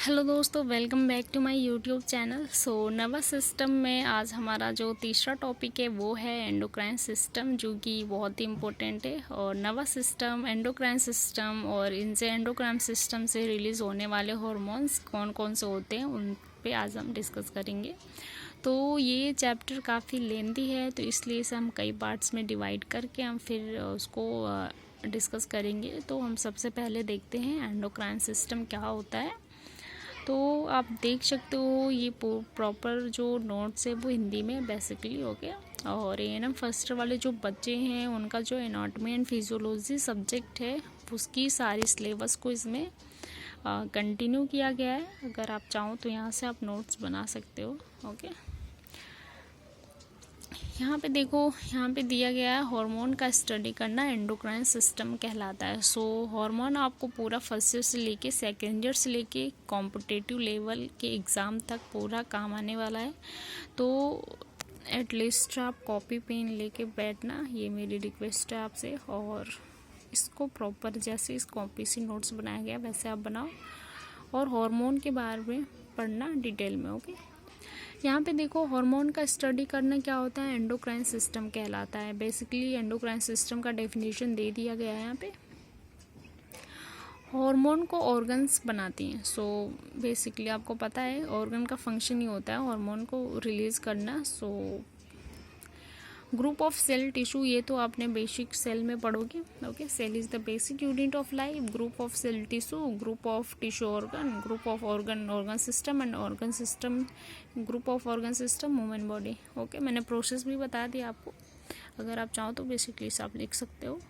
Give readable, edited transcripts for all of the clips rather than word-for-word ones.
Hello दोस्तों, welcome back to my YouTube channel. Nervous system में आज हमारा जो तीसरा टॉपिक है वो है एंडोक्राइन सिस्टम, जो कि बहुत ही इम्पोर्टेंट है। और नर्वस सिस्टम, एंडोक्राइन सिस्टम और इनसे एंडोक्राइन सिस्टम से रिलीज़ होने वाले हार्मोन्स कौन कौन से होते हैं उन पे आज हम डिस्कस करेंगे। तो ये चैप्टर काफ़ी लेंथी है, तो इसलिए इसे हम कई पार्ट्स में डिवाइड करके हम फिर उसको डिस्कस करेंगे। तो हम सबसे पहले देखते हैं एंडोक्राइन सिस्टम क्या होता है। तो आप देख सकते हो ये प्रॉपर जो नोट्स है वो हिंदी में बेसिकली हो गया। और एएनएम फर्स्ट वाले जो बच्चे हैं उनका जो एनाटॉमी एंड फिजियोलॉजी सब्जेक्ट है उसकी सारी सिलेबस को इसमें कंटिन्यू किया गया है। अगर आप चाहो तो यहाँ से आप नोट्स बना सकते हो। ओके, यहाँ पे देखो, यहाँ पे दिया गया है हार्मोन का स्टडी करना एंडोक्राइन सिस्टम कहलाता है। हार्मोन आपको पूरा फर्स्ट ईयर से लेके सेकेंड ईयर से लेके कॉम्पिटिटिव लेवल के एग्ज़ाम तक पूरा काम आने वाला है। तो एटलीस्ट आप कॉपी पेन लेके बैठना, ये मेरी रिक्वेस्ट है आपसे। और इसको प्रॉपर जैसे इस कॉपी से नोट्स बनाया गया वैसे आप बनाओ और हार्मोन के बारे में पढ़ना डिटेल में। ओके, यहाँ पे देखो हार्मोन का स्टडी करना क्या होता है, एंडोक्राइन सिस्टम कहलाता है। बेसिकली एंडोक्राइन सिस्टम का डेफिनेशन दे दिया गया है यहाँ पे। हार्मोन को ऑर्गन्स बनाती हैं। बेसिकली आपको पता है ऑर्गन का फंक्शन ही होता है हार्मोन को रिलीज़ करना। ग्रुप ऑफ सेल टिश्यू, ये तो आपने बेसिक सेल में पढ़ोगे। Okay, cell is the basic unit of life. Group of cell tissue, group of tissue organ, group of organ system and organ system, group of organ system, human body. Okay, मैंने process भी बता दिया आपको, अगर आप चाहो तो basically आप लिख सकते हो।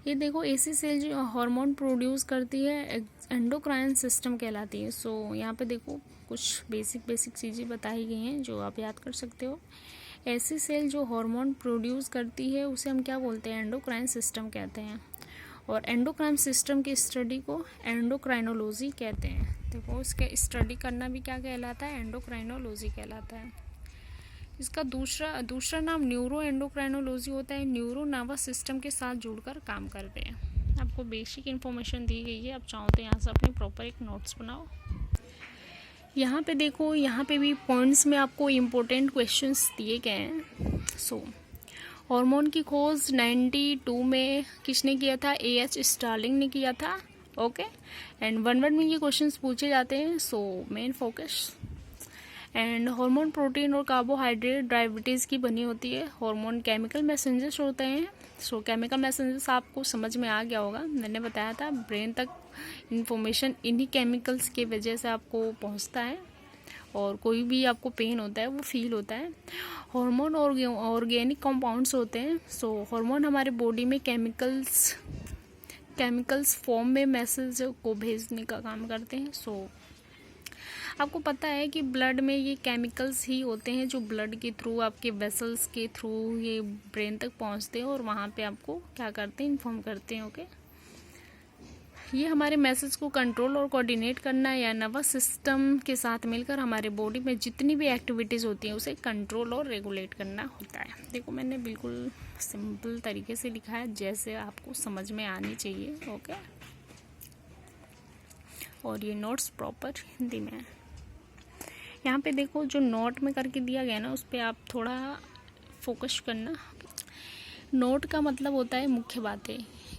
ये देखो, ऐसी सेल जो हार्मोन प्रोड्यूस करती है एंडोक्राइन सिस्टम कहलाती है। यहाँ पे देखो कुछ बेसिक चीज़ें बताई गई हैं जो आप याद कर सकते हो। ऐसी सेल जो हार्मोन प्रोड्यूस करती है उसे हम क्या बोलते हैं, एंडोक्राइन सिस्टम कहते हैं। और एंडोक्राइन सिस्टम की स्टडी को एंडोक्राइनोलॉजी कहते हैं। देखो, इसके स्टडी करना भी क्या कहलाता है, एंडोक्राइनोलॉजी कहलाता है। इसका दूसरा नाम न्यूरो एंडोक्राइनोलॉजी होता है। न्यूरो नर्वस सिस्टम के साथ जुड़कर काम करते हैं। आपको बेसिक इन्फॉर्मेशन दी गई है, आप चाहो तो यहाँ से अपनी प्रॉपर एक नोट्स बनाओ। यहाँ पे देखो, यहाँ पे भी पॉइंट्स में आपको इम्पोर्टेंट क्वेश्चंस दिए गए हैं। हार्मोन की खोज 92 में किसने किया था, A.H. स्टार्लिंग ने किया था। ओके, एंड वन में ये क्वेश्चंस पूछे जाते हैं। Main focus and hormone protein और कार्बोहाइड्रेट डायबिटीज़ की बनी होती है। हार्मोन केमिकल मैसेंजर्स होते हैं। केमिकल मैसेंजर्स आपको समझ में आ गया होगा, मैंने बताया था ब्रेन तक इन्फॉर्मेशन इन्हीं केमिकल्स की वजह से आपको पहुंचता है और कोई भी आपको पेन होता है वो फील होता है। हार्मोन ऑर्गेनिक कंपाउंड्स होते हैं। हार्मोन हमारे बॉडी में केमिकल्स फॉर्म में मैसेज को भेजने का काम करते हैं। आपको पता है कि ब्लड में ये केमिकल्स ही होते हैं जो ब्लड के थ्रू, आपके वेसल्स के थ्रू ये ब्रेन तक पहुंचते हैं और वहाँ पे आपको क्या करते हैं, इन्फॉर्म करते हैं। ओके, ये हमारे मैसेज को कंट्रोल और कोऑर्डिनेट करना या नर्वस सिस्टम के साथ मिलकर हमारे बॉडी में जितनी भी एक्टिविटीज़ होती हैं उसे कंट्रोल और रेगुलेट करना होता है। देखो, मैंने बिल्कुल सिंपल तरीके से लिखा है जैसे आपको समझ में आनी चाहिए। ओके, और ये नोट्स प्रॉपर हिंदी में है। यहाँ पे देखो, जो नोट में करके दिया गया ना उस पर आप थोड़ा फोकस करना। नोट का मतलब होता है मुख्य बातें,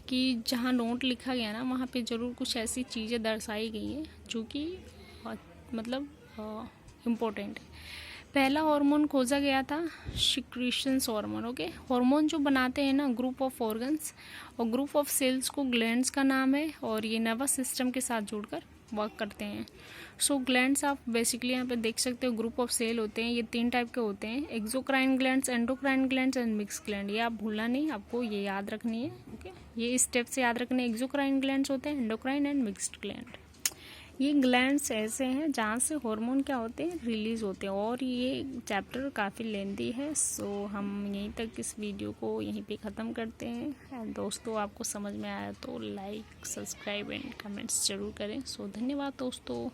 कि जहाँ नोट लिखा गया ना वहाँ पे ज़रूर कुछ ऐसी चीज़ें दर्शाई गई हैं जो कि मतलब इम्पोर्टेंट है। पहला हार्मोन खोजा गया था सिक्रीशंस हार्मोन। ओके, हार्मोन जो बनाते हैं ना ग्रुप ऑफ ऑर्गन्स और ग्रुप ऑफ सेल्स को ग्लैंड्स का नाम है और ये नर्वस सिस्टम के साथ जुड़कर वर्क करते हैं। ग्लैंड्स आप बेसिकली यहाँ पे देख सकते हो, ग्रुप ऑफ सेल होते हैं। ये 3 टाइप के होते हैं, exocrine glands, endocrine glands and mix gland. ये आप भूलना नहीं, आपको ये याद रखनी है। ओके, ये स्टेप से याद रखने। एक्सोक्राइन ग्लैंड्स होते हैं, एंडोक्राइन एंड मिक्स्ड ग्लैंड। ये ग्लैंड्स ऐसे हैं जहाँ से हार्मोन क्या होते हैं, रिलीज़ होते हैं। और ये चैप्टर काफ़ी लेंथी है, हम यहीं तक इस वीडियो को यहीं पे ख़त्म करते हैं। दोस्तों, आपको समझ में आया तो लाइक, सब्सक्राइब एंड कमेंट्स ज़रूर करें। धन्यवाद दोस्तों।